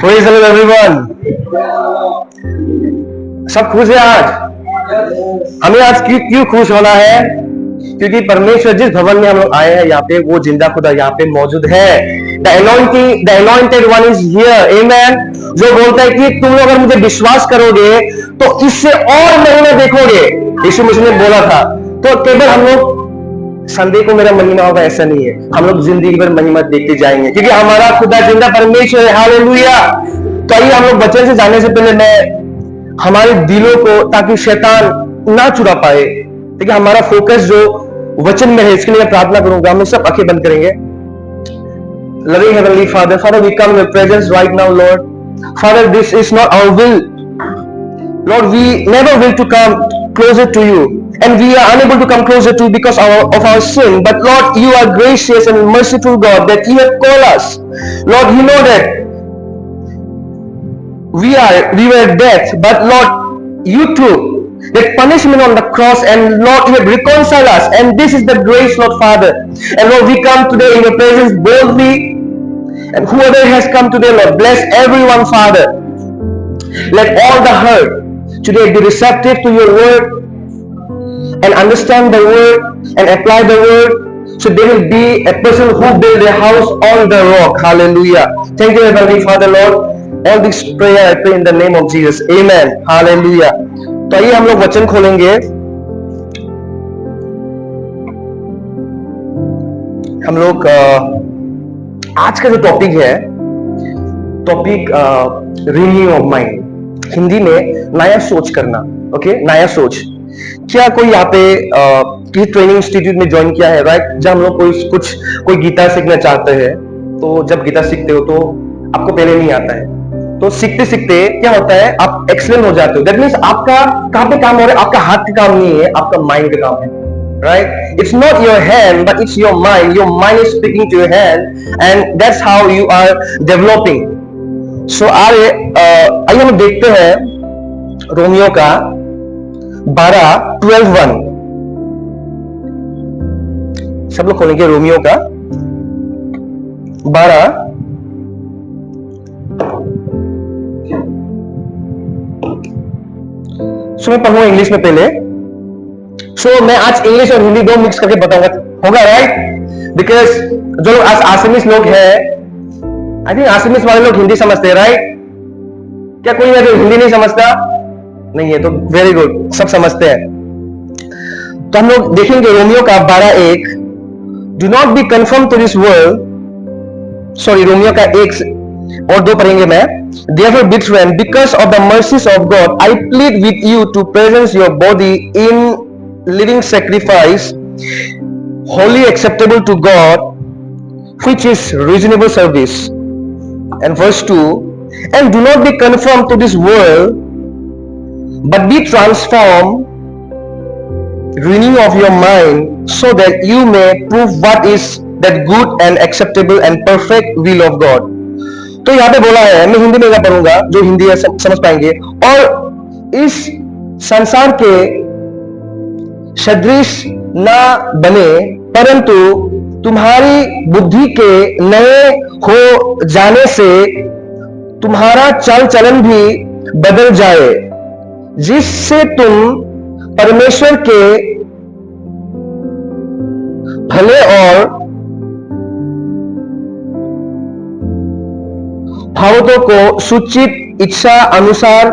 Praise the Lord everyone. सब खुश है आज? हमें आज क्यों खुश होना है? क्योंकि परमेश्वर जिस भवन में हम लोग आए हैं यहाँ पे वो जिंदा खुदा यहाँ पे मौजूद है. The anointed one is here. Amen. जो बोलता है कि तुम लोग अगर मुझे विश्वास करोगे तो इससे और महिमा देखोगे. यीशु मसीह ने बोला था. तो केवल हम लोग संडे को मेरा महिमा होगा ऐसा नहीं है. हम लोग जिंदगी भर महिमा देखते जाएंगे क्योंकि हमारा खुदा जिंदा परमेश्वर है. हालेलुया. तो आइए हम लोग वचन से जाने से पहले मैं हमारे दिलों को ताकि शैतान ना चुरा पाए, देखिए हमारा फोकस जो वचन में है इसके लिए प्रार्थना करूंगा. हम सब आंखें बंद करेंगे. Loving Heavenly Father, Father, we come in your presence right now, Lord. Father, this is not our will. Lord, we never will to come closer to you, and we are unable to come closer to you because of our sin. But Lord, you are gracious and merciful God that you have called us. Lord, you know that we were dead, but Lord, you took that punishment on the cross, and Lord, you have reconciled us, and this is the grace, Lord Father. And Lord, we come today in your presence boldly, and whoever has come today, Lord, bless everyone, Father. Let all the hurt today be receptive to your word and understand the word and apply the word, so they will be a person who build their house on the rock. Hallelujah. Thank you, Heavenly Father, Lord. All this prayer I pray in the name of Jesus. Amen. Hallelujah. तो आइए हम लोग वचन खोलेंगे. हम लोग आज का जो टॉपिक है, topic renew of mind, Hindi में नया सोच करना. ओके, नया सोच. क्या कोई यहाँ पे किसी ट्रेनिंग इंस्टीट्यूट में ज्वाइन किया है? राइट. जब हम लोग कोई गीता सीखना चाहते हैं तो जब गीता सीखते हो तो आपको पहले नहीं आता है, तो सीखते सीखते क्या होता है, आप एक्सीलेंट हो जाते हो. दैट मीन्स आपका कहां पे काम हो रहा है? आपका हाथ का काम नहीं है, आपका माइंड का काम है. Right. It's not your hand but it's your mind. Your mind is speaking to your hand and that's how you are developing. So आइए हम देखते हैं रोमियो का 12:1. सब लोग खोलेंगे रोमियो का 12. सो मैं पढ़ूंगा इंग्लिश में पहले. सो मैं आज इंग्लिश और हिंदी दो मिक्स करके बताऊंगा. होगा? राइट. बिकॉज जो लोग आसामीज लोग हैं, आई थिंक आसामीज वाले लोग हिंदी समझते हैं. राइट. क्या कोई है जो हिंदी नहीं समझता? नहीं है तो वेरी गुड, सब समझते हैं. तो हम लोग देखेंगे रोमियो का 12:1. Do not be conform to this world. Sorry, Romans का 1 और 2 पढ़ेंगे मैं. Therefore, brethren, because of the mercies of God, I plead with you to present your body in living sacrifice, wholly acceptable to God, which is reasonable service. And verse 2, and do not be conformed to this world, but be transformed, renewing of your mind, so that you may prove what is that good and acceptable and perfect will of God. तो यहाँ पे बोला है, मैं हिंदी में पढ़ूंगा, जो हिंदी है समझ पाएंगे. और इस संसार के सदृश ना बने, परंतु तुम्हारी बुद्धि के नए हो जाने से तुम्हारा चाल चलन भी बदल जाए, जिससे तुम परमेश्वर के भले और भावों को सूचित इच्छा अनुसार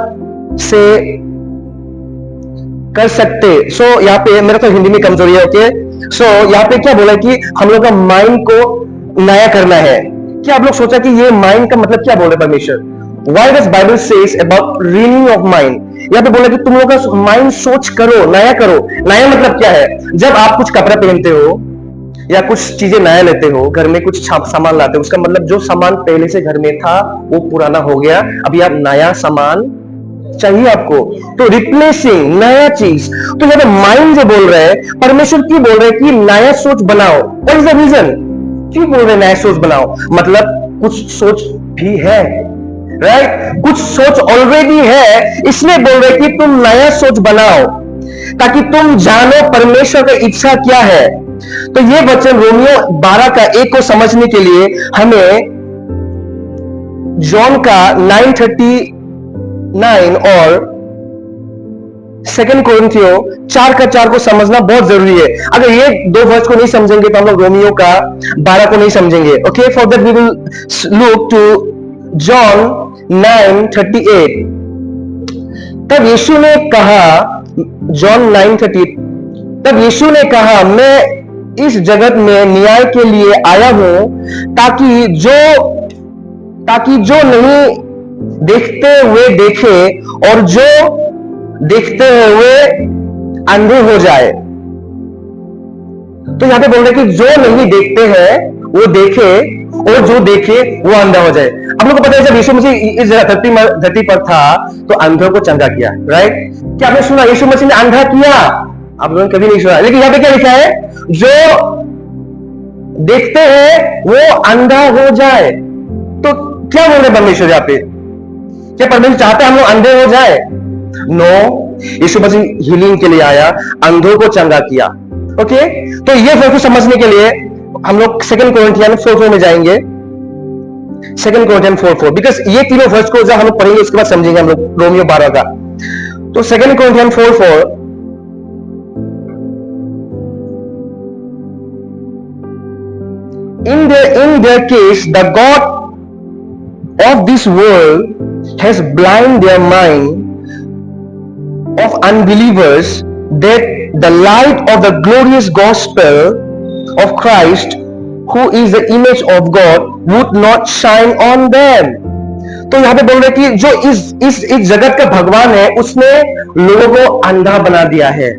से कर सकते. सो यहाँ पे मेरा तो हिंदी में कमजोरी है. ओके. सो यहाँ पे क्या बोला कि हम लोग का माइंड को नया करना है. क्या आप लोग सोचा कि ये माइंड का मतलब क्या बोल रहे परमेश्वर? Why does Bible says about renew of mind? यहाँ पे बोला कि तुम लोग का माइंड सोच करो, नया करो. नया मतलब क्या है? जब आप कुछ कपड़ा पहनते हो या कुछ चीजें नया लेते हो, घर में कुछ सामान लाते हो, उसका मतलब जो सामान पहले से घर में था वो पुराना हो गया, अभी आप नया सामान चाहिए आपको. तो रिप्लेसिंग, नया चीज. तो यहाँ पे माइंड जो बोल रहे हैं, परमेश्वर क्यों बोल रहे हैं कि नया सोच बनाओ? What is the reason? क्यों बोल रहे हैं नया सोच बनाओ? मतलब कुछ सोच भी है. राइट. कुछ सोच ऑलरेडी है, इसलिए बोल रहे कि तुम नया सोच बनाओ ताकि तुम जानो परमेश्वर की इच्छा क्या है. तो ये वचन रोमियो 12 का 1 को समझने के लिए हमें जॉन का 9:39 और 2 कोरिन्थियों 4:4 को समझना बहुत जरूरी है। अगर ये दो वर्स को नहीं समझेंगे तो हम लोग रोमियो का 12 को नहीं समझेंगे। Okay, for that we will look to John 9:38। तब यीशु ने कहा, जॉन 9:38, तब यीशु ने कहा, मैं इस जगत में न्याय के लिए आया हूं ताकि जो नहीं देखते हुए देखे और जो देखते हुए अंधे हो जाए। तो यहां पे बोल रहे कि जो नहीं देखते हैं वो देखे और जो देखे वो अंधा हो जाए। आप लोग को पता है जब यीशु मसीह इस धरती पर था तो अंधों को चंगा किया, राइट? क्या आपने सुना यीशु मसीह ने अंधा किया? आप लोगों ने कभी नहीं सुना, लेकिन यहां पे क्या लिखा है? जो देखते हैं वो अंधा हो जाए। तो क्या बोल रहे परमेश्वर यहां पे? क्या परमेश्वर चाहते हैं हम लोग अंधे हो जाए? नो, यीशु मसीह हीलिंग के लिए आया, अंधों को चंगा किया। ओके, तो ये वर्स को समझने के लिए हम लोग 2 कोरिन्थियन 4:4 में जाएंगे। 2 कोरिन्थियन 4:4, बिकॉज ये तीनों वर्स को जब हम लोग पढ़ेंगे उसके बाद समझेंगे हम लोग रोमियो 12 का। तो 2 Corinthian 4:4, in their case the God of this world has blinded their mind of unbelievers, that the light of the glorious gospel of Christ, who is the image of God, would not shine on them. तो यहां पे बोल रहे कि जो इस जगत का भगवान है उसने लोगों को अंधा बना दिया है।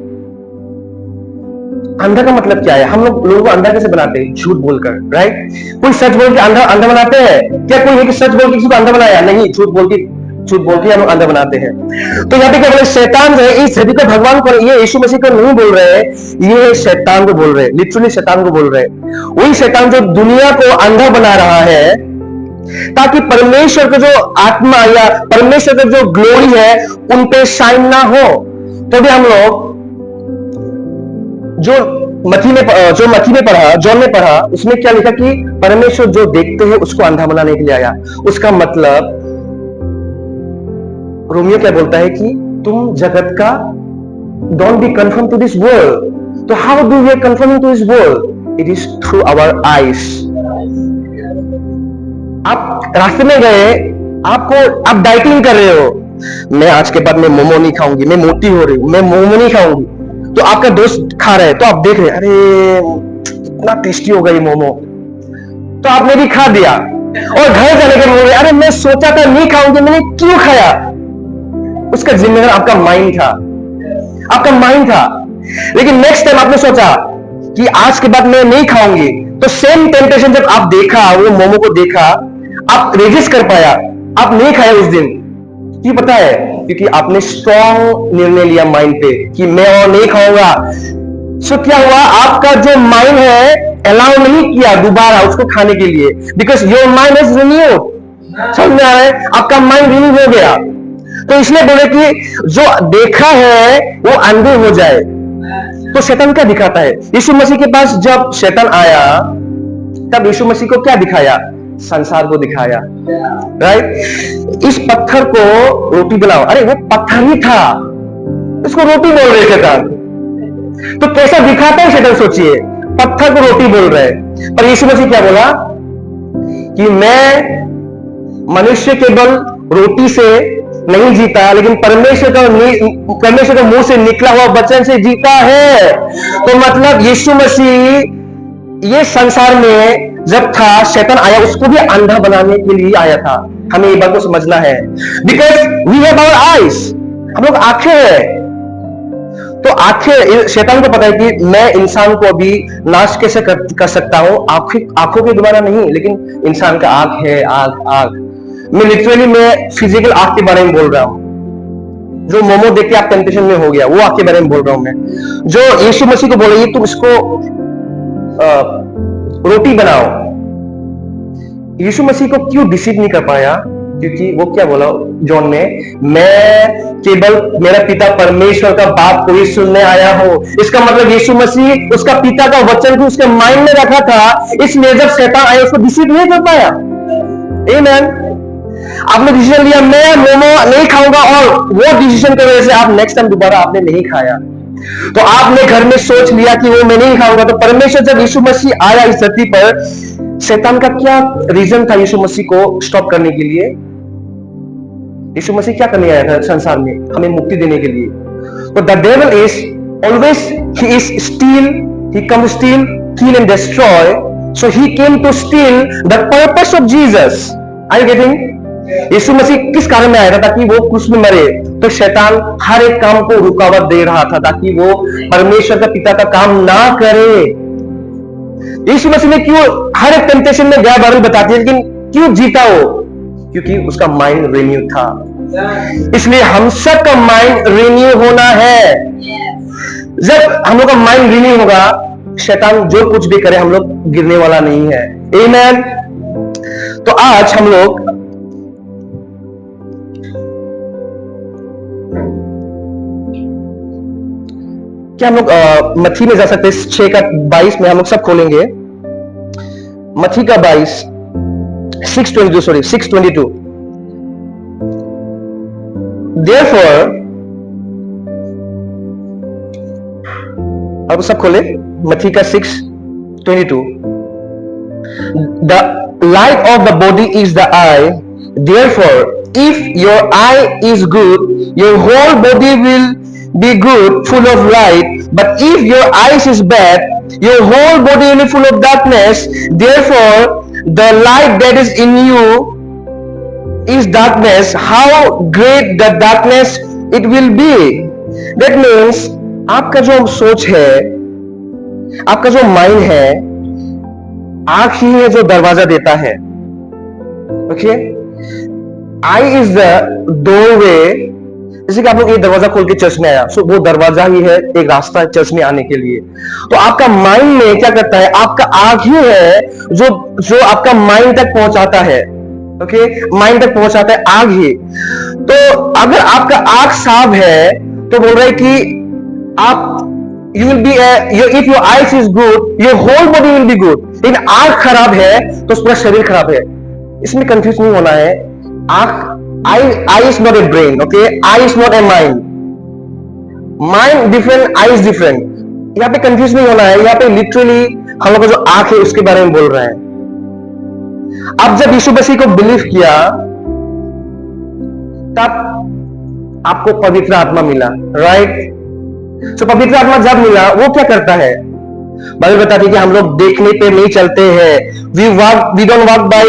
अंधा का मतलब क्या है? हम लोगों को अंधा कैसे बनाते हैं? झूठ बोलकर, राइट? कोई सच बोल के अंधा बनाते हैं क्या? कोई है कि सच बोल के किसी को अंधा बनाया? नहीं, झूठ बोल के हम लोग अंधा बनाते हैं। तो यहाँ पे क्या बोले? शैतान है इस धरती का भगवान को, ये यीशु मसीह को नहीं बोल रहे हैं, ये शैतान को बोल रहे हैं, लिटरली शैतान को बोल रहे हैं। वही शैतान जो दुनिया को अंधा बना रहा है ताकि परमेश्वर का जो आत्मा या परमेश्वर का जो ग्लोरी है उन पे शाइन ना हो। तो भी हम लोग जो मत्ती में पढ़ा, जॉन में पढ़ा, उसमें क्या लिखा कि परमेश्वर जो देखते हैं उसको अंधा बनाने के लिए आया। उसका मतलब रोमियो क्या बोलता है कि तुम जगत का don't be conform to this world. तो how do we conform to this world? It is through our eyes. आप रास्ते में गए, आप डाइटिंग कर रहे हो, मैं आज के बाद मैं मोमो नहीं खाऊंगी, मैं मोटी हो रही हूं, मैं मोमो नहीं खाऊंगी। तो आपका दोस्त खा रहा है तो आप देख रहे हैं, अरे कितना टेस्टी होगा ये मोमो, तो आपने भी खा दिया और घर जाने के बोल रहे, अरे मैं सोचा था नहीं खाऊंगी, मैंने क्यों खाया? उसका जिम्मेदार आपका माइंड था। लेकिन नेक्स्ट टाइम आपने सोचा कि आज के बाद मैं नहीं खाऊंगी, तो सेम टेंटेशन जब आप देखा, वो मोमो को देखा, आप रेजिस्ट कर पाया, आप नहीं खाया उस दिन। क्यों पता है? क्योंकि आपने स्ट्रॉन्ग निर्णय लिया माइंड पे कि मैं और नहीं खाऊंगा। सो क्या हुआ? आपका जो माइंड है अलाउ नहीं किया दोबारा उसको खाने के लिए, because your mind is renewed. समझ में आ रहा है? आपका माइंड रिन्यू हो गया। तो इसलिए बोले कि जो देखा है वो अंधे हो जाए। तो शैतान क्या दिखाता है? यीशु मसीह के पास जब शैतान आया तब यीशु मसीह को क्या दिखाया? संसार को दिखाया, राइट? इस पत्थर को रोटी बनाओ। अरे वो पत्थर ही था, इसको रोटी बोल रहे शैतान। तो कैसा दिखाता है शैतान? सोचिए, पत्थर को रोटी बोल रहे। पर यीशु मसीह क्या बोला कि मैं मनुष्य केवल रोटी से नहीं जीता, लेकिन परमेश्वर का मुंह से निकला हुआ वचन से जीता है। तो मतलब यीशु मसीह ये संसार में जब था, शैतान आया, उसको भी अंधा बनाने के लिए आया था। हमें ये बात को समझना है, because we have our eyes, हम लोग आंखें हैं। तो आंखें, शैतान को पता है कि मैं इंसान को अभी नाश कैसे कर सकता हूं, आंखों के द्वारा नहीं, लेकिन इंसान का आंख है, आंख। मैं लिटरली मैं फिजिकल आंख के बारे में बोल रहा हूं। जो मोमो देख के आप टेंटेशन में हो गया, वो आंख के बारे में बोल रहा हूं मैं। जो यीशु मसीह को बोल रही है तुम इसको रोटी बनाओ। यीशु मसीह को क्यों डिसीव नहीं कर पाया? क्योंकि वो क्या बोला जॉन ने, मैं केवल मेरा पिता परमेश्वर का बात को ही सुनने आया हूं। इसका मतलब यीशु मसीह उसका पिता का वचन को उसके माइंड में रखा था, इसलिए जब शैतान आया उसको डिसीव नहीं कर पाया। आमेन। आपने डिसीजन लिया मैं मोमो नहीं खाऊंगा, और वो डिसीजन की वजह से आप नेक्स्ट टाइम दोबारा आपने नहीं खाया, तो आपने घर में सोच लिया कि वो मैं नहीं खाऊंगा। तो परमेश्वर जब यीशु मसीह आया इस धरती पर, शैतान का क्या रीजन था यीशु मसीह को स्टॉप करने के लिए? यीशु मसीह क्या करने आया था संसार में? हमें मुक्ति देने के लिए। तो the devil is always, he is steal, he come steal, kill and destroy, so he came to steal the purpose of Jesus. Are you getting? यीशु मसीह किस कारण में आया था? ताकि वो क्रूस में मरे। तो शैतान हर एक काम को रुकावट दे रहा था ताकि वो परमेश्वर का पिता का काम ना करे। यीशु मसीह ने क्यों हर एक टेम्पटेशन में गया बाइबल बताती है, लेकिन क्यों जीता वो? क्योंकि उसका माइंड रिन्यू था। इसलिए हम सब का माइंड रिन्यू होना है। जब हम लोग का माइंड रिन्यू होगा, शैतान जो कुछ भी करे हम लोग गिरने वाला नहीं है। आमीन। तो आज हम लोग क्या हम लोग मत्ती में जा सकते हैं? 6:22 में हम लोग सब खोलेंगे। मत्ती का 22, 6:22। Therefore, अब सब खोले मत्ती का 6:22। The light of the body is the eye. Therefore, if your eye is good, your whole body will be good, full of light. But if your eyes is bad, your whole body will be full of darkness. Therefore, the light that is in you is darkness. How great the darkness it will be. That means आपका जो सोच है, आपका जो mind है, आंख ही है जो दरवाजा देता है। Okay, I is the doorway. जैसे कि आप लोग ये दरवाजा खोल के चर्च में आया, सो वो दरवाजा ही है, एक रास्ता है चर्च में आने के लिए। तो आपका माइंड में क्या करता है? आपका आंख ही है जो आपका माइंड तक पहुंचाता है। ओके, माइंड तक पहुंचाता है आग ही। तो अगर आपका आंख साफ है तो बोल रहा है कि आप you will be if your eyes is good, your whole body will be good. लेकिन आंख खराब है तो पूरा शरीर खराब है। इसमें कंफ्यूज नहीं होना है। I is not a brain, okay, I is not a mind. Mind different, I is different. यहाँ पे कंफ्यूज नहीं होना है। यहाँ पे लिटरली हम लोग का जो आंख है उसके बारे में बोल रहे हैं। अब जब यीशु मसीह को बिलीव किया तब आपको पवित्र आत्मा मिला, राइट? तो पवित्र आत्मा जब मिला वो क्या करता है? बाइबल बताती है कि हम लोग देखने पे नहीं चलते हैं। We don't walk by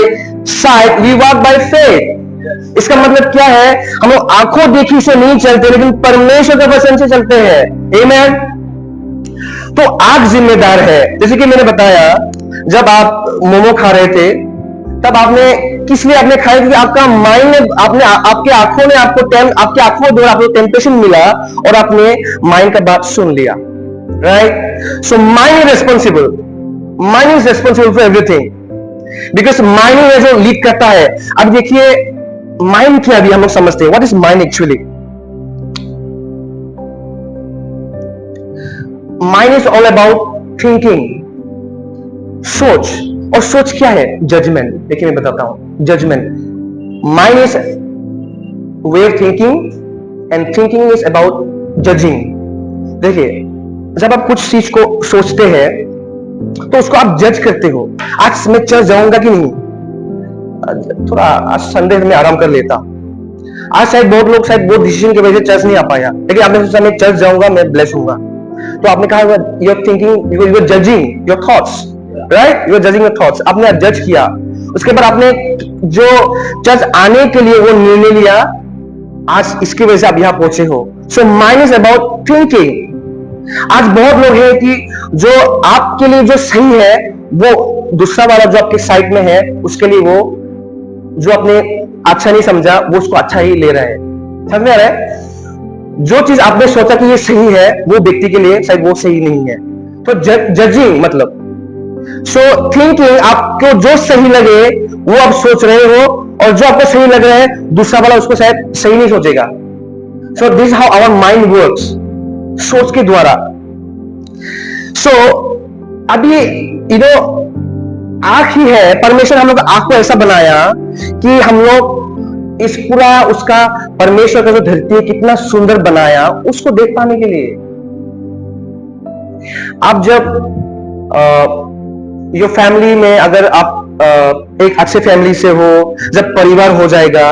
sight, we walk by faith. इसका मतलब क्या है? हम लोग आंखों देखी से नहीं चलते, लेकिन परमेश्वर के वचन से चलते हैं। आमीन। तो आंख जिम्मेदार है। जैसे कि मैंने बताया, जब आप मोमो खा रहे थे तब आपने किस लिए आपने खाया? क्योंकि आपका माइंड ने आपके आंखों ने आपके आंखों द्वारा आपको टेम्पटेशन मिला और आपने माइंड का बात सुन लिया, right? So mind is responsible, mind is responsible for everything, because mind है जो लीड करता है। अब देखिए माइंड क्या अभी हम लोग समझते हैं। What is mind actually? Mind is all about thinking, सोच। और सोच क्या है? जजमेंट। देखिए मैं बताता हूं, judgement. Mind is way of thinking and thinking is about judging. देखिए जब आप कुछ चीज को सोचते हैं तो उसको आप जज करते हो। आज मैं चर्च जाऊंगा कि नहीं, थोड़ा आज संडे में आराम कर लेता। आज शायद बहुत लोग शायद वो डिसीजन की वजह से चर्च नहीं आ पाया, लेकिन आपने सोचा मैं चर्च जाऊंगा, मैं ब्लेस होऊंगा। तो आपने कहा you are thinking, you are judging your thoughts, right? You are judging your thoughts. आपने जज किया, उसके बाद आपने जो चर्च आने के लिए वो निर्णय लिया, आज इसकी वजह से आप यहां पहुंचे हो। So mind is about thinking. आज बहुत लोग हैं कि जो आपके लिए जो सही है वो दूसरा वाला जो आपके साइड में है उसके लिए वो जो आपने अच्छा नहीं समझा वो उसको अच्छा ही ले रहे हैं। समझ में आ रहा है? जो चीज आपने सोचा कि ये सही है वो व्यक्ति के लिए शायद वो सही नहीं है। तो जजिंग मतलब सो थिंकिंग, आपको जो सही लगे वो आप सोच रहे हो, और जो आपको सही लग रहा है दूसरा वाला उसको शायद सही नहीं सोचेगा। So this how our mind works, सोच के द्वारा। सो अभी आंख ही है, परमेश्वर हम लोग आंख को ऐसा बनाया कि हम लोग इस पूरा उसका परमेश्वर का जो धरती है कितना सुंदर बनाया उसको देख पाने के लिए। आप जब योर फैमिली में, अगर आप एक अच्छे फैमिली से हो, जब परिवार हो जाएगा,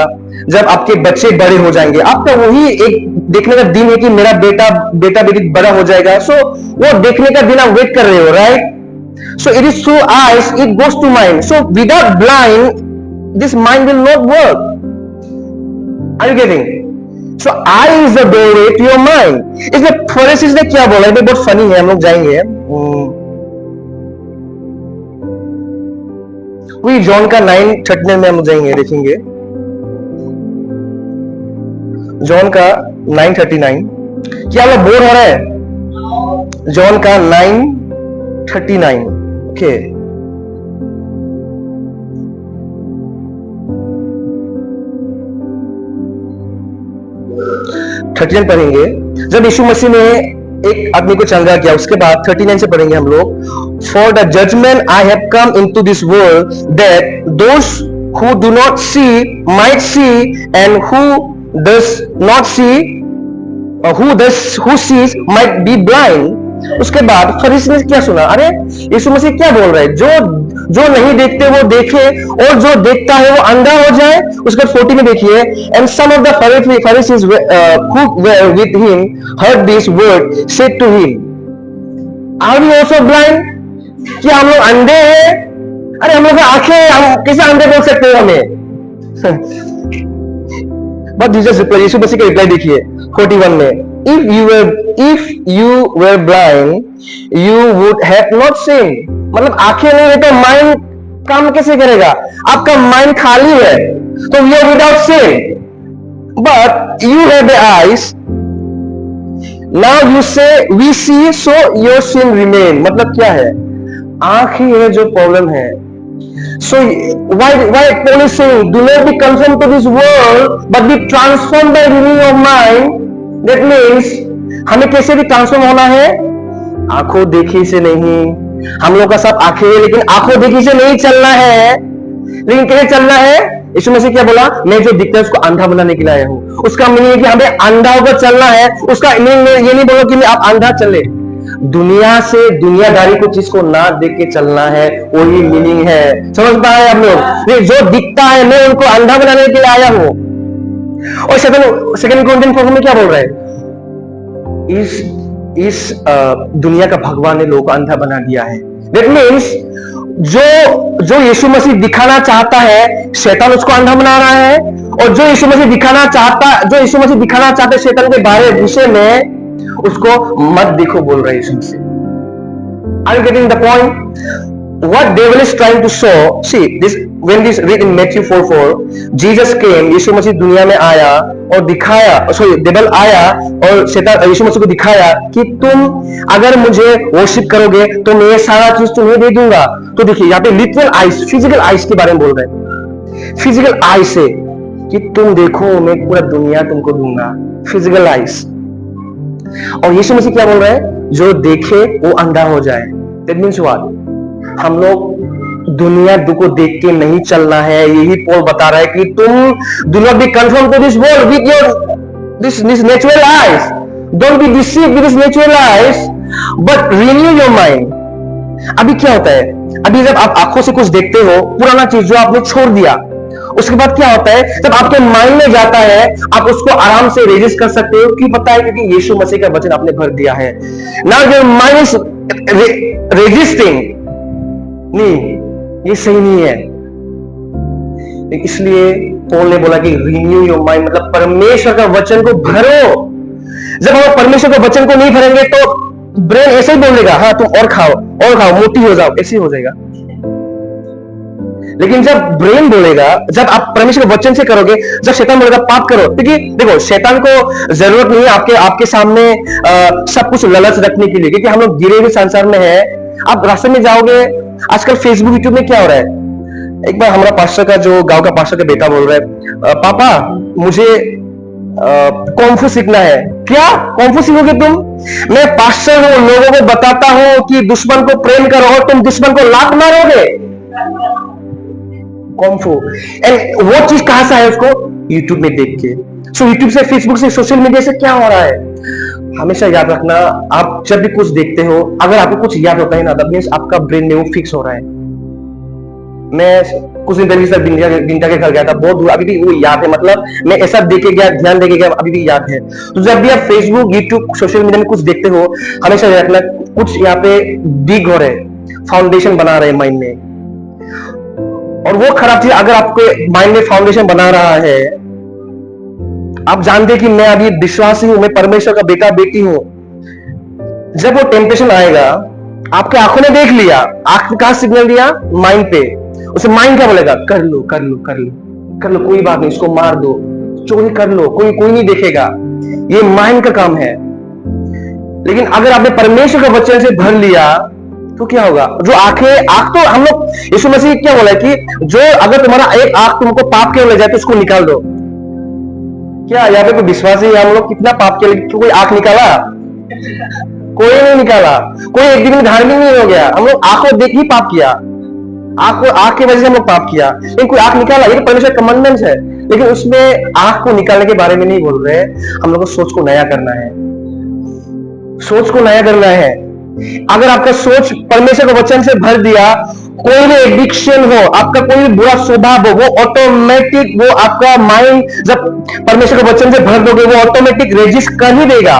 जब आपके बच्चे बड़े हो जाएंगे, आपका वही एक देखने का दिन है कि मेरा बेटा बेटी बड़ा हो जाएगा। सो वो देखने का दिन आप वेट कर रहे हो, right? So it is through eyes, it goes to mind. So without blind, this mind will not work. Are you getting? So eye is the doorway to your mind. इसमें फरीसी ने क्या बोला, ये बहुत फनी है, हम लोग जाएंगे। वही जॉन का 9:39 में हम जाएंगे, देखेंगे जॉन का 9:39। क्या वो बोर हो रहा है? जॉन का 9:39, ओके। थर्टी नाइन पढ़ेंगे। जब यीशु मसीह ने एक आदमी को चंगा किया, उसके बाद 39 से पढ़ेंगे हम लोग। For the judgement I have come into this world that those who do not see might see and who does not see who sees might be blind। उसके बाद फरीसी ने क्या सुना? अरे यीशु मसीह क्या बोल रहे हैं? जो नहीं देखते वो देखे और जो देखता है वो अंधा हो जाए। उसके 40 में देखिए, and some of the Pharisees who were with him heard this word said to him, are we also blind? क्या हम लोग अंधे हैं? अरे हम लोग आंखें, हम कैसे अंधे बोल सकते हो हमें? But Jesus replied, यीशु मसीह का रिप्लाई देखिए 41 में, if you were blind you would have not seen। मतलब आंखें नहीं है तो माइंड काम कैसे करेगा? आपका माइंड खाली है तो you are without sin, but you have the eyes, now you say we see so your sin remain। मतलब क्या है? आंख ही है जो प्रॉब्लम है। So why Paul is saying, do not be conformed to this world, but be transformed by renewing of mind। That means हमें कैसे भी ट्रांसफॉर्म होना है? आंखों देखी से नहीं। हम लोग का सब आंखें है, लेकिन आंखों देखी से नहीं चलना है। लेकिन कैसे चलना है? यीशु मसीह क्या बोला? मैं जो दिखता है उसको अंधा बनाने के लिए आया हूं। उसका मीनिंग है कि हमें अंधा होकर चलना है। उसका मीनिंग ये नहीं बोलो कि आप अंधा चले। दुनिया से दुनियादारी को चीज को ना देख के चलना है, वही मीनिंग है। समझ पाए आप लोग? जो दिखता है मैं उनको अंधा बनाने के लिए आया हूं। और सेकंड कॉरिंथियंस 4 में क्या बोल रहा है? इस दुनिया का भगवान ने लोगों को अंधा बना दिया है। दैट मीन्स जो यीशु मसीह दिखाना चाहता है, शैतान उसको अंधा बना रहा है। और जो यीशु मसीह दिखाना चाहता है शैतान के बारे विषय में, उसको मत देखो बोल रहे यीशु मसीह। Are you getting the point? What devil is trying to show? See this when this read in Matthew 4:4, Jesus came, यीशु मसीह दुनिया में आया और दिखाया, डेविल आया और शैतान यीशु मसीह को दिखाया कि तुम अगर मुझे वर्शिप करोगे तो मैं ये सारा चीज तुम्हें दे दूंगा। तो देखिए यहाँ पे लिटरल आइज, फिजिकल आइज के बारे में बोल रहे हैं। फिजिकल आइज से कि तुम देखो मैं पूरा दुनिया तुमको दूंगा, फिजिकल आइज। और यीशु मसीह क्या बोल रहे हैं? जो देखे वो अंधा हो जाए। That means what? हम लोग दुनिया को देख के नहीं चलना है। यही पॉल बता रहा है कि तुम do not be conform to this world with your this natural eyes. Don't be deceived with this natural eyes, but renew your mind. अभी क्या होता है? अभी जब आप आंखों से कुछ देखते हो, पुराना चीज जो आपने छोड़ दिया, उसके बाद क्या होता है? जब आपके माइंड में जाता है, आप उसको आराम से रेजिस्ट कर सकते हो। क्यों पता है? क्योंकि यीशु मसीह का वचन आपने भर दिया है। Now your mind is resisting. नहीं, ये सही नहीं है। इसलिए पॉल ने बोला कि रिन्यू योर माइंड, मतलब परमेश्वर का वचन को भरो। जब हम परमेश्वर के वचन को नहीं भरेंगे तो ब्रेन ऐसे ही बोलेगा, हाँ तुम और खाओ, मोटी हो जाओ, ऐसे ही हो जाएगा। लेकिन जब ब्रेन बोलेगा, जब आप परमेश्वर के वचन से करोगे, जब शैतान बोलेगा पाप करो, क्योंकि देखो शैतान को जरूरत नहीं है आपके सामने सब कुछ ललच रखने के लिए, क्योंकि हम लोग गिरे हुए संसार में है। आप रास्ते में जाओगे, आजकल फेसबुक यूट्यूब में क्या हो रहा है? एक बार हमारा पास्टर का, जो गांव का पास्टर का बेटा बोल रहा है, पापा मुझे कॉन्फू सीखना है। क्या कॉन्फू सीखोगे तुम? मैं पास्टर हूं, लोगों को बताता हूं कि दुश्मन को प्रेम करो और तुम दुश्मन को लात मारोगे। कॉम्फो। एंड वो चीज कहां से है उसको? यूट्यूब में देख के। सो यूट्यूब से, फेसबुक से, सोशल मीडिया से क्या हो रहा है? हमेशा याद रखना, आप जब भी कुछ देखते हो, अगर आपको कुछ याद होता है ना, दैट मींस आपका ब्रेन में वो फिक्स हो रहा है। मैं कुछ दिन पहले सर बिंटा के घर गया था, बहुत दूर, अभी भी वो याद है। मतलब मैं ऐसा देके गया, ध्यान देके गया, अभी भी याद है। तो जब भी आप फेसबुक, यूट्यूब, सोशल मीडिया में कुछ देखते हो, हमेशा याद रखना कुछ यहाँ पे डिग हो रहे, फाउंडेशन बना रहे माइंड में। और वो खराब चीज अगर आपके माइंड में फाउंडेशन बना रहा है, आप जानते कि मैं अभी विश्वासी हूं, मैं परमेश्वर का बेटा बेटी हूं, जब वो टेम्पटेशन आएगा, आपके आंखों ने देख लिया, आंख ने कहा सिग्नल दिया? माइंड पे। उसे माइंड क्या बोलेगा? कर लो कर लो कर लो कर लो, कोई बात नहीं, इसको मार दो, चोरी कर लो, कोई कोई नहीं देखेगा। ये माइंड का काम है। लेकिन अगर आपने परमेश्वर के वचन से भर लिया तो क्या होगा? जो आंखें, आंख तो हम लोग, यीशु मसीह क्या बोला कि जो अगर तुम्हारा एक आंख तुमको पाप के ले जाए तो उसको निकाल दो। क्या यहाँ पे कोई विश्वासी है? हम लोग कितना पाप किया, लेकिन कोई आंख निकाला? कोई नहीं निकाला। कोई एक दिन में धार्मिक नहीं हो गया। हम लोग आंखों देख ही पाप किया, आंख की वजह से हम लोग पाप किया, लेकिन कोई आंख निकाला? ये तो परमेश्वर कमांडमेंट्स है। लेकिन उसमें आंख को निकालने के बारे में नहीं बोल रहे। हम लोग को सोच को नया करना है, सोच को नया करना है। अगर आपका सोच परमेश्वर के वचन से भर दिया, कोई भी एडिक्शन हो, आपका कोई बुरा स्वभाव हो, वो ऑटोमेटिक, वो आपका माइंड जब परमेश्वर के वचन से भर दोगे, वो ऑटोमेटिक रेजिस्ट कर ही देगा।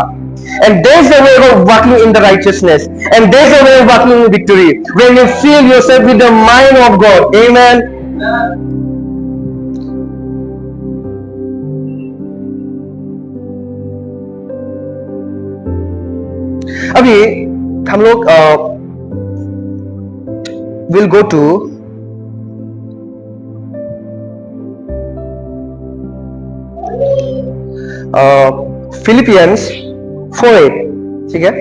And there's a way of walking in the righteousness, and there's a way of walking in victory when you fill yourself with the mind of God. Amen. अभी हम लोग will go to Philippians 4:8, ठीक है?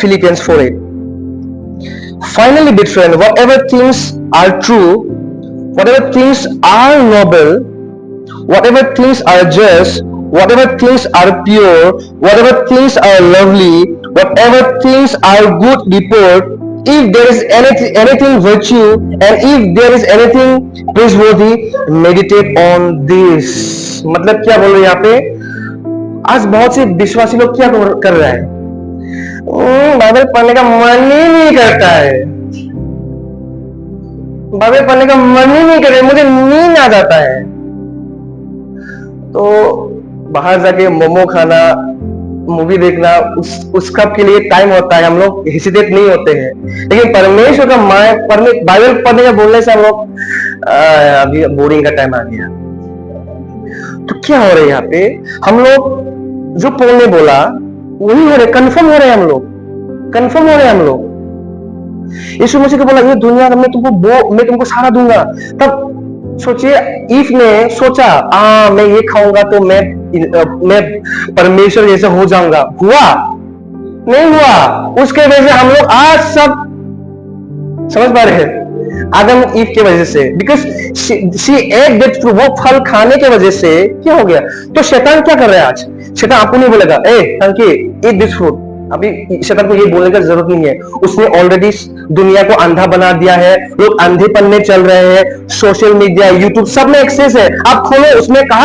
Philippians 4:8. Finally, brethren, whatever things are true, whatever things are noble, whatever things are just, whatever things are pure, whatever things are lovely, whatever things are good report, if there is anything virtue, and if there is anything praiseworthy, meditate on this. मतलब क्या बोल रहे हैं यहाँ पे? आज बहुत से विश्वासी लोग क्या कर रहे हैं? बाइबल पढ़ने का मन ही नहीं करता है, बाइबल पढ़ने का मन ही नहीं करे, मुझे नींद आ जाता है। तो बाहर जाके मोमो खाना, मूवी देखना, उस कब के लिए टाइम होता है, हम लोग हेसिटेट नहीं होते हैं। लेकिन परमेश्वर का बाइबल पढ़ने का बोलने से हम लोग अभी बोरिंग का टाइम आ गया। तो क्या हो रहा है यहाँ पे? हम लोग जो पॉल ने बोला वही हो रहे, कंफर्म हो रहे हैं हम लोग, कंफर्म हो रहे हैं हम लोग। यीशु मसीह को बोला ये दुनिया में मैं तुमको सारा दूंगा। तब सोचिए, ईव ने सोचा मैं ये खाऊंगा तो मैं परमेश्वर जैसे हो जाऊंगा। हुआ? नहीं हुआ। उसके वजह से हम लोग आज सब समझ पा रहे हैं, आदम ईव की वजह से, because she at that fruit, वो फल खाने की वजह से क्या हो गया? तो शैतान क्या कर रहा है आज? शैतान आपको नहीं बोलेगा ईट दिस फ्रूट। अभी शैतान को ये बोलने की जरूरत नहीं है, उसने ऑलरेडी दुनिया को अंधा बना दिया है। लोग अंधेपन में चल रहे हैं, सोशल मीडिया, यूट्यूब, सब में एक्सेस है। आप खोलो, उसमें कहा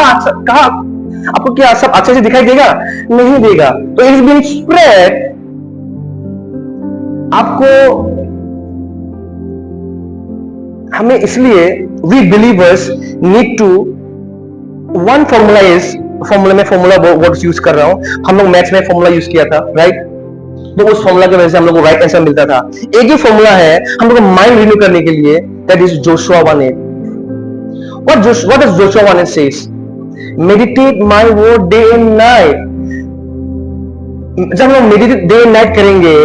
आपको क्या सब अच्छे से दिखाई देगा? नहीं देगा। तो इट्स बीइंग स्प्रेड। आपको हमें इसलिए we believers need to one formula में फॉर्मूला वर्ड्स यूज कर रहा हूं। हम लोग मैथ्स में फॉर्मूला यूज किया था, राइट? तो उस फॉर्मूला की वजह से हम लोग को राइट आंसर मिलता था। एक ही फॉर्मूला है हम लोग को माइंड रिन्यू करने के लिए, that is Joshua 1:8। What does Joshua 1:8 says? Meditate my word day and night. जब हम लोग मेडिटेट डे एंड नाइट करेंगे,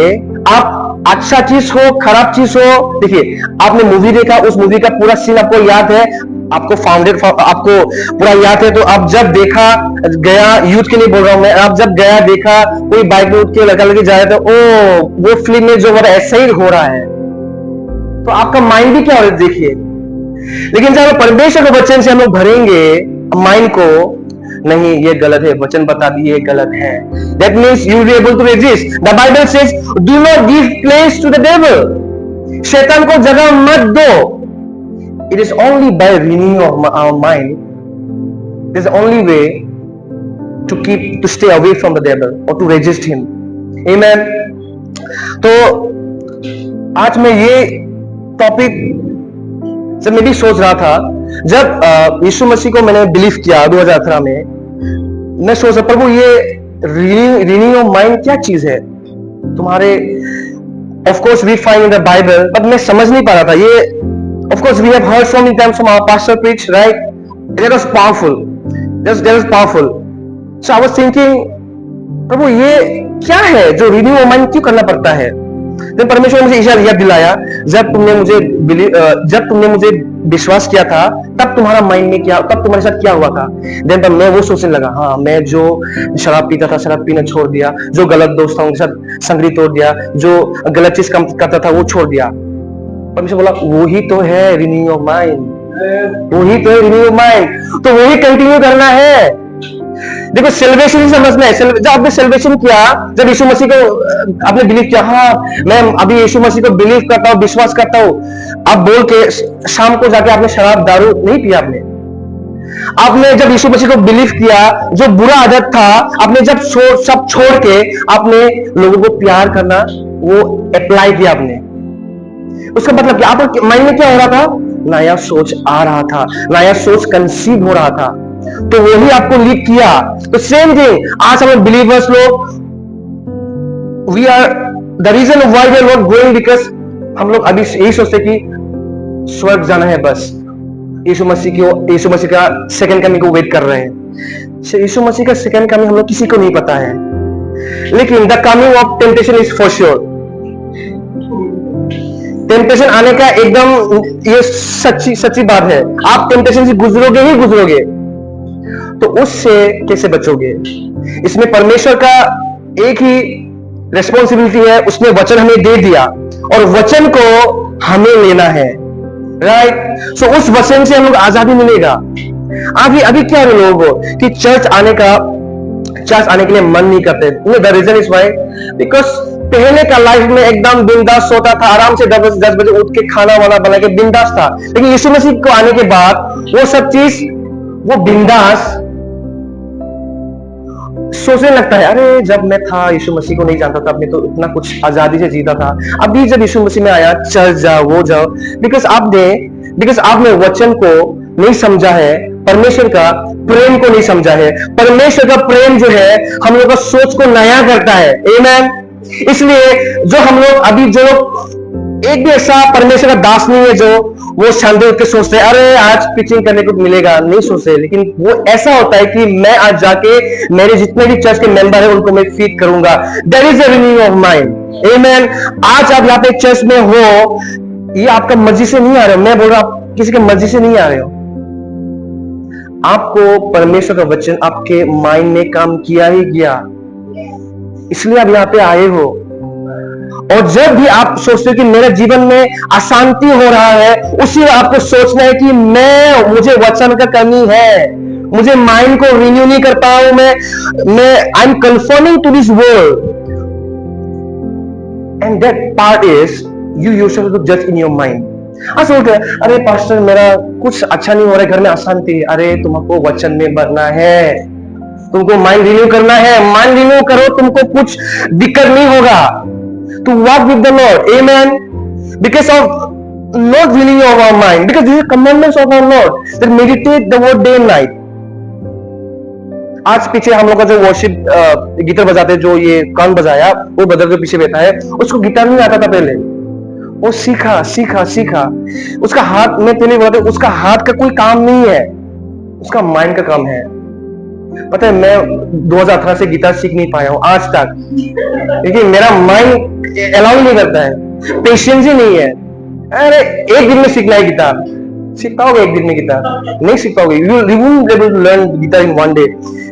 आप अच्छा चीज हो, खराब चीज हो, देखिए आपने मूवी देखा, उस मूवी का पूरा सीन आपको याद है, आपको पूरा याद है। तो आप जब देखा गया, यूथ के लिए बोल रहा हूं मैं, आप जब गया देखा कोई बाइक में उठ के लगा लगे जा रहा था, वो फिल्म में जो हो रहा है ऐसा ही हो रहा है, तो आपका माइंड भी क्या हो रहा है देखिए। लेकिन जब परमेश्वर के वचन से हम लोग भरेंगे माइंड को, नहीं ये गलत है, वचन बता दिए गलत है, that means you will be able to resist. The Bible says do not give place to the devil. शैतान को जगह मत दो। It is only by renewing of our mind. This is the only way to stay away from the devil or to resist him. Amen. तो आज मैं ये topic जब मैं भी सोच रहा था, जब यीशु मसीह को मैंने बिलीव किया 2018 में, मैं सोच रहा प्रभु ये रिन्यू ऑफ माइंड क्या चीज है तुम्हारे. Of course we find in the Bible, but मैं समझ नहीं पा रहा था ये. Of course we have heard so many times from our pastor preach, right? That was powerful. That was powerful. So I was thinking, प्रभु ये क्या है जो रिन्यू ऑफ माइंड क्यों करना पड़ता है. तो परमेश्वर ने मुझे इशारा याद दिलाया, जब तुमने मुझे विश्वास किया था तब तुम्हारा माइंड में क्या, तब तुम्हारे साथ क्या हुआ था. देन तब मैं वो सोचने लगा, हाँ मैं जो शराब पीता था शराब पीना छोड़ दिया, जो गलत दोस्तों के साथ संगति तोड़ दिया, जो गलत चीज करता था वो छोड़ दिया. परमेश्वर बोला वही तो है रिन्यू ऑफ माइंड, वही तो है रिन्यू ऑफ माइंड. तो वही कंटिन्यू करना है. देखो सेल्वेशन ही समझना है. जब आपने सेल्वेशन किया, जब यीशु मसीह को आपने बिलीव किया, हाँ मैं अभी यीशु मसीह को बिलीव करता हूँ, विश्वास करता हूँ, आप बोल के शाम को जाके आपने शराब दारू नहीं पिया. आपने जब यीशु मसीह को बिलीव किया, जो बुरा आदत था आपने जब सब छोड़ के आपने लोगों को प्यार करना वो अप्लाई किया आपने. उसका मतलब क्या, आपके माइंड में क्या हो रहा था, नया सोच आ रहा था, नया सोच कंसीव हो रहा था, तो वही आपको लीड किया. तो सेम थिंग आज हमें बिलीवर्स लोग, we are the reason why we are not going, because हम लोग अभी यही सोचते कि स्वर्ग जाना है, बस यीशु मसीह का सेकंड कमिंग को वेट कर रहे हैं. यीशु मसीह का सेकंड कमिंग हम लोग किसी को नहीं पता है, लेकिन the coming of temptation is for sure. Temptation आने का एकदम ये सच्ची बात है. आप टेम्पटेशन से गुजरोगे ही गुजरोगे, तो उससे कैसे बचोगे. इसमें परमेश्वर का एक ही रेस्पॉन्सिबिलिटी है, उसने वचन हमें दे दिया और वचन को हमें लेना है, राइट. सो उस वचन से हम लोग आजादी मिलेगा. अभी क्या है लोगों को कि चर्च आने के लिए मन नहीं करते. The reason is why, because पहले का लाइफ में एकदम बिंदास सोता था, आराम से 10 बजे उठ के खाना वाना बना के बिंदास था. लेकिन यीशु मसीह को आने के बाद वो सब चीज, वो बिंदास सोचने लगता है, अरे जब मैं था यीशु मसीह को नहीं जानता था, अपने तो इतना कुछ आजादी से जीता था. अभी जब यीशु मसीह में आया, चर्च जाओ वो जाओ, बिकॉज आपने वचन को नहीं समझा है, परमेश्वर का प्रेम को नहीं समझा है. परमेश्वर का प्रेम जो है हम लोग का सोच को नया करता है. आमेन. इसलिए जो हम लोग अभी, जो लोग एक भी ऐसा परमेश्वर का दास नहीं है जो वो शांति उठ के सोचते हैं अरे आज पिचिंग करने को मिलेगा, नहीं सोचते. लेकिन वो ऐसा होता है कि मैं आज जाके मेरे जितने भी चर्च के मेंबर है उनको मैं फीड करूंगा. There is a renewing of mind. Amen. आज आप यहाँ पे चर्च में हो, ये आपका मर्जी से नहीं आ रहे हो. मैं बोल रहा हूं आप किसी के मर्जी से नहीं आ रहे हो. आपको परमेश्वर का वचन आपके माइंड में काम किया ही किया, इसलिए आप यहाँ पे आए हो. और जब भी आप सोचते हो कि मेरे जीवन में अशांति हो रहा है, उसी आपको सोचना है कि मुझे वचन का कमी है, मुझे माइंड को रिन्यू नहीं कर पा रहा हूं, मैं I am conforming to this world. And that part is you yourself to जज इन योर माइंड. सोचते हैं अरे पास्टर मेरा कुछ अच्छा नहीं हो रहा है, घर में अशांति है. अरे तुमको वचन में बढ़ना है, तुमको माइंड रिन्यू करना है. माइंड रिन्यू करो, तुमको कुछ दिक्कत नहीं होगा. To walk with the Lord, amen. Because of not renewing of our mind, because these are commandments of our Lord that meditate the word day and night. आज पीछे हम लोग का जो वर्शिप गिटार बजाते, जो ये कान बजाया, वो बदल के पीछे बैठा है, उसको गिटार नहीं आता था पहले. वो सीखा. उसका हाथ, मैं पहले बोला था, उसका हाथ का कोई काम नहीं है, उसका माइंड का काम है. पता है मैं 2018 से गिटार सीख नहीं पाया हूं आज तक, लेकिन मेरा माइंड अलाउ नहीं करता है, पेशेंस ही नहीं है. अरे एक दिन में सीखना है गिटार, सीख पाओगे एक दिन में गिटार? नहीं सीख पाओगे. You won't be able to learn guitar in one day.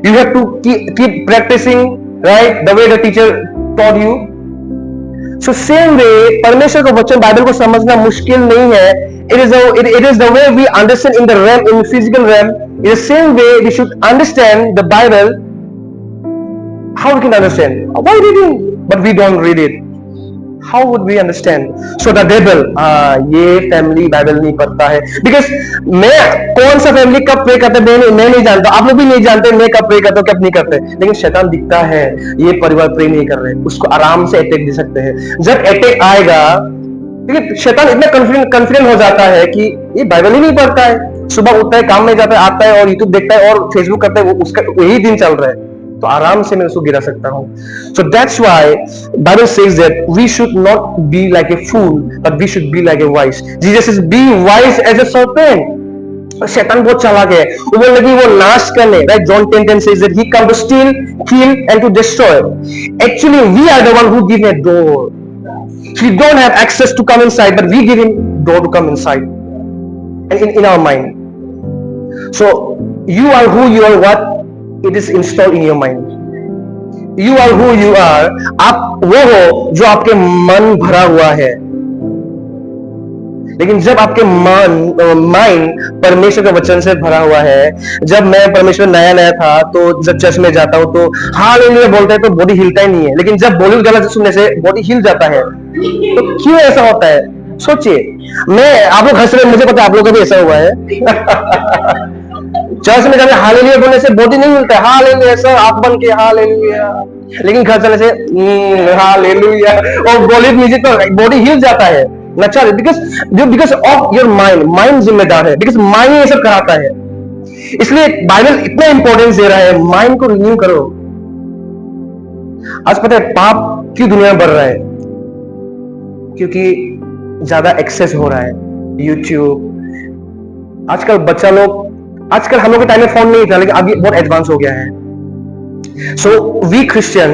You have to keep practicing, right? The way the teacher taught you. So same way, परमेश्वर का वचन बाइबल को समझना मुश्किल नहीं है. It is the way we understand in the realm, in physical realm. In the same way, we should understand the Bible. How we can understand? By reading, but we don't read it. How would we understand? So the devil, ये family Bible नहीं पढ़ता है, because मैं कौन सा family कब pray करते मैं नहीं जानता, आप लोग भी नहीं जानते मैं कब प्रे करता हूँ कब नहीं करते, लेकिन शैतान दिखता है ये परिवार प्रे नहीं कर रहे, उसको आराम से अटैक दे सकते हैं। जब अटैक आएगा, देखिए शैतान इतना कॉन्फिडेंट हो जाता है कि ये बाइबल ही नहीं पढ़ता है, सुबह उठता है, काम में जाता है, आता है और यूट्यूब देखता है और फेसबुक करता है, वो उसका यही दिन चल रहा है, तो आराम से मैं उसको गिरा सकता हूं। So that's why Bible says that we should not be like a fool but we should be like a wise. Jesus is be wise as a serpent. शैतान बहुत चालाक है, वो बोल लगी वो नाश करने, right? John 10:10 says that he come to steal, kill and to destroy. Actually we are the one who give a door. We don't have access to come inside, but we give him door to come inside and in our mind. So you are who you are, what it is installed in your mind. You are who you are. आप वो हो जो आपके मन भरा हुआ है, लेकिन जब आपके माइंड परमेश्वर के वचन से भरा हुआ है, जब मैं परमेश्वर नया था तो जब चर्च में जाता हूं तो हालेलुया बोलते हैं तो बॉडी हिलता ही नहीं है, लेकिन जब बॉलीवुड गाना सुनने से बॉडी हिल जाता है, तो क्यों ऐसा होता है? सोचिए, मैं आप लोग हंस रहे, मुझे पता है आप लोगों का भी ऐसा हुआ है। चर्च में जाके हालेलुया बोलने से बॉडी नहीं मिलता है, हालेलुया सर आप बन के हालेलुया, लेकिन घर चलने से हालेलुया और बॉलीवुड म्यूजिक तो बॉडी हिल जाता है, नचा, बिकॉज ऑफ योर माइंड जिम्मेदार है, बिकॉज माइंड ये सब कराता है। इसलिए बाइबल इतना इंपॉर्टेंस दे रहा है, माइंड को रिन्यू करो। आज पता है पाप क्यों दुनिया में बढ़ रहा है? क्योंकि ज्यादा एक्सेस हो रहा है, यूट्यूब। आजकल बच्चा लोग, आजकल हम लोग के टाइम में फोन नहीं था, लेकिन अभी बहुत एडवांस हो गया है। So we Christian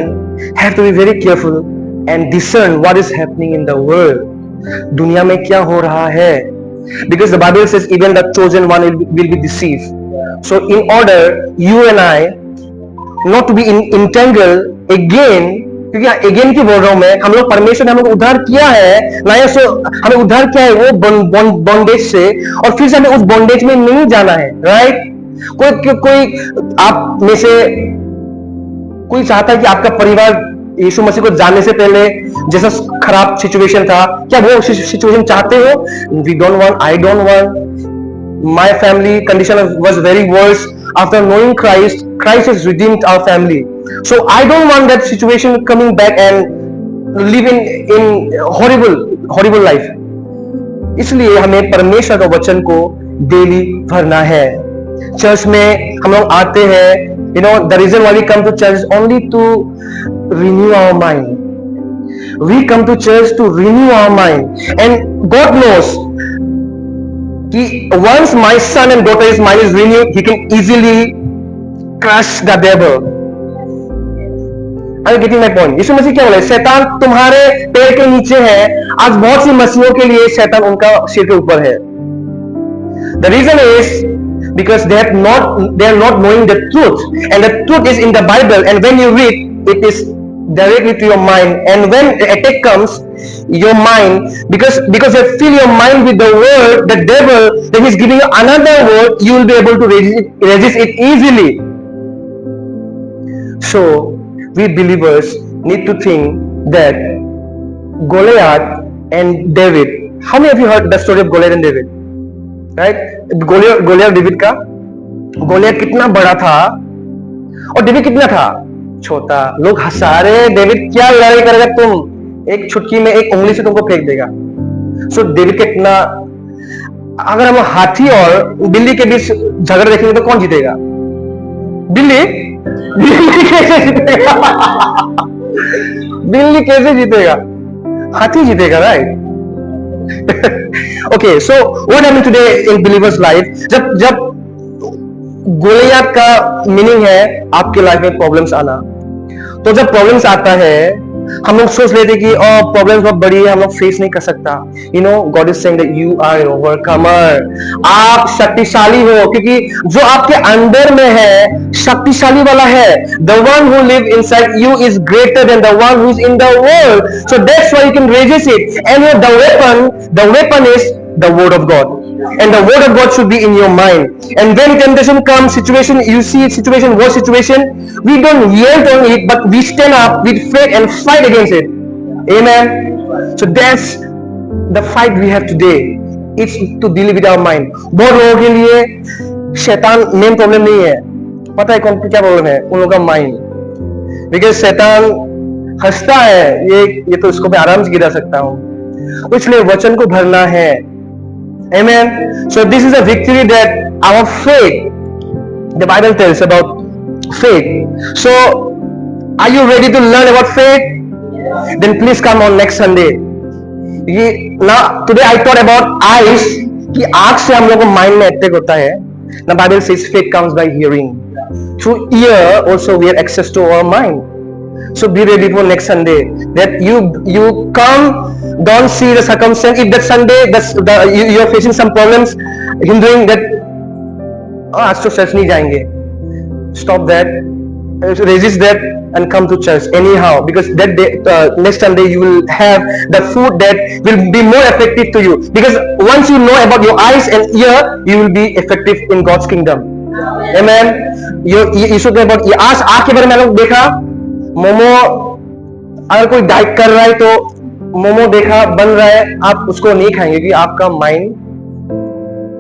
have to be very careful and discern what is happening in the world. दुनिया में क्या हो रहा है? Because the Bible says even the chosen one will be deceived. So in order you and I not to be entangle again, क्योंकि again की बोल रहा हूं मैं, हम लोग परमेश्वर ने हमें उद्धार किया है, नया सो हमें उद्धार किया है वो बॉन्डेज से, और फिर से हमें उस बॉन्डेज में नहीं जाना है, राइट? कोई आप में से कोई चाहता है कि आपका परिवार यीशु मसीह को जानने से पहले जैसा खराब सिचुएशन था, क्या वो सिचुएशन चाहते हो? We don't want, I don't want. My family condition was very worse after knowing Christ. Christ has redeemed our family, so I don't want that situation coming back and living in horrible life. इसलिए हमें परमेश्वर का वचन को daily भरना है। Church में हम लोग आते हैं, you know, the reason why we come to church is only to renew our mind. We come to church to renew our mind, and God knows कि once my son and daughter's mind is renewed, he can easily crush the devil. Are you getting my point? यीशु मसीह क्या बोले? शैतान तुम्हारे पैर के नीचे है। आज बहुत सी मसीहों के लिए शैतान उनका सिर के ऊपर है। The reason is because they are not knowing the truth, and the truth is in the Bible, and when you read, it is directly to your mind, and when the attack comes, your mind, because you fill your mind with the word, the devil, then he's giving you another word, you will be able to resist it easily. So we believers need to think that Goliath and David, how many of you heard the story of Goliath and David? Right? Goliath David का, Goliath कितना बड़ा था और David कितना था? छोटा। लोग हंसा रहे, डेविड क्या लड़ाई करेगा, तुम एक छुटकी में एक उंगली से तुमको फेंक देगा। सो डेविड कितना, अगर हम हाथी और बिल्ली के बीच झगड़ा देखेंगे तो कौन जीतेगा? बिल्ली कैसे जीतेगा? बिल्ली कैसे जीतेगा? हाथी जीतेगा, right? Okay, so what happened today in believers life? जब गोलियत का मीनिंग है आपके लाइफ में प्रॉब्लम्स आना, तो जब प्रॉब्लम्स आता है हम लोग सोच लेते कि प्रॉब्लम्स बहुत बड़ी है, हम लोग फेस नहीं कर सकता। You know, God is saying that you are overcomer. आप शक्तिशाली हो, क्योंकि जो आपके अंदर में है शक्तिशाली वाला है। The one who live inside you is greater than the one who is in the world, so that's why you can resist it. And the weapon is the word of God, and the word of God should be in your mind. And when temptation comes, situation, you see situation, worst situation, we don't yell on it, but we stand up with faith and fight against it. Amen. So that's the fight we have today. It's to deal with our mind. बहुत लोगों के लिए शैतान main problem नहीं है. पता है कौन क्या प्रॉब्लम है? उन लोगों का माइंड. बिकॉज शैतान हंसता है, ये तो इसको मैं आराम से गिरा सकता हूँ, इसलिए वचन को भरना है. Amen. So this is a victory that our faith, the Bible tells about faith. So are you ready to learn about faith? Then please come on next Sunday. Now today I thought about eyes, कि आंख से हम लोग को mind में attack होता है. The Bible says faith comes by hearing. Through ear also we have access to our mind. So be ready for next Sunday. That you come, don't see the circumstance. If that Sunday you are facing some problems hindering that, आज तो church नहीं जाएंगे. Stop that. Resist that and come to church anyhow, because that day, next Sunday you will have the food that will be more effective to you. Because once you know about your eyes and ear, you will be effective in God's kingdom. Amen. यीशु के बाद आज आँख के बारे में लोग देखा, मोमो अगर कोई डाइट कर रहा है तो मोमो देखा बन रहा है, आप उसको नहीं खाएंगे क्योंकि आपका माइंड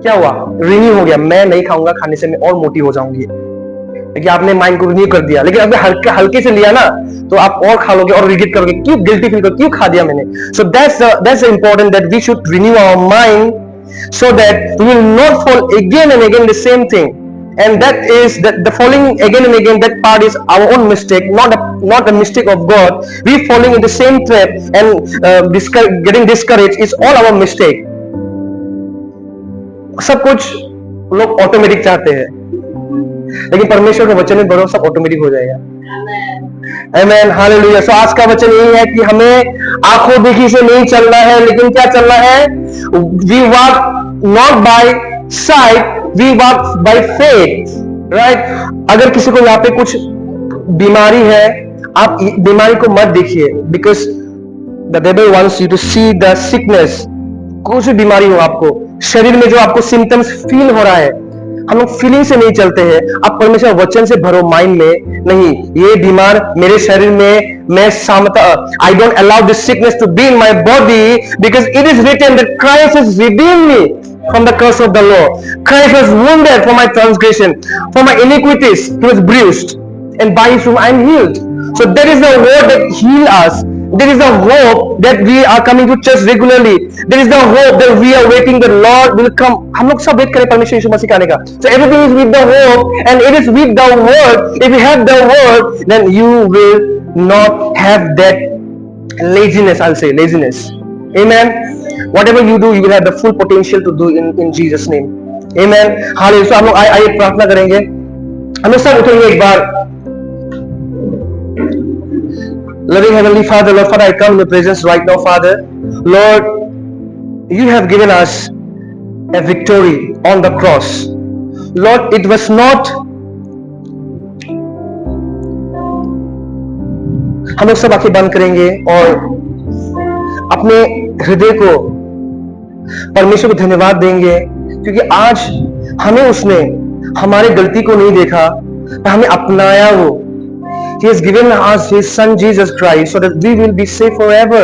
क्या हुआ, रिन्यू हो गया. मैं नहीं खाऊंगा, खाने से मैं और मोटी हो जाऊंगी, क्योंकि आपने माइंड को रिन्यू कर दिया. लेकिन अगर हल्के से लिया ना तो आप और खा लोगे और रिग्रेट करोगे, क्यों गिल्टी फील करोगे, क्यों खा दिया मैंने. So that's important that we should renew our mind so that we will not fall again and again the same thing. And that is that the falling again and again, that part is our own mistake, not a mistake of God. We falling in the same trap and getting discouraged is all our mistake. सब कुछ लोग automatic चाहते हैं, लेकिन परमेश्वर के वचन में बढ़ो, सब ऑटोमेटिक हो जाएगा. आमेन, हालेलुया. सो आज का वचन यही है कि हमें आंखों देखी से नहीं चलना है, लेकिन क्या चलना है? We walk not by sight, we walk by faith. Right. अगर किसी को यहाँ पे कुछ बीमारी है, आप बीमारी को मत देखिए, because the devil wants you to see the sickness. कुछ भी बीमारी हो आपको, शरीर में जो आपको सिम्टम्स फील हो रहा है, हम लोग फीलिंग से नहीं चलते हैं. आप परमेश्वर वचन से भरो, माइंड में नहीं. ये बीमार मेरे शरीर में, मैं सामता, I don't allow this sickness to be in my body, because it is written that Christ has redeemed me from the curse of the law. Christ was wounded for my transgression, for my iniquities he was bruised, and by his wounds I am healed. So that is the word that heal us. There is the hope that we are coming to church regularly. There is the hope that we are waiting the Lord will come. हम लोग सब wait करें परमेश्वर यीशु मसीह आने का. So everything is with the hope and it is with the word. If you have the word, then you will not have that laziness. I'll say laziness. Amen. Whatever you do, you will have the full potential to do in Jesus' name. Amen. Hallelujah. So हम लोग आइए प्रार्थना करेंगे. हम लोग सब उठेंगे एक बार. Loving Heavenly Father, Lord Father, I come in your presence right now, Father. Lord, you have given us a victory on the cross. Lord, it was not. हम लोग सब आंखें बंद करेंगे और अपने हृदय को परमेश्वर को धन्यवाद देंगे, क्योंकि आज हमें उसने हमारे गलती को नहीं देखा, पर हमें अपनाया. वो He has given us His Son Jesus Christ so that we will be saved forever.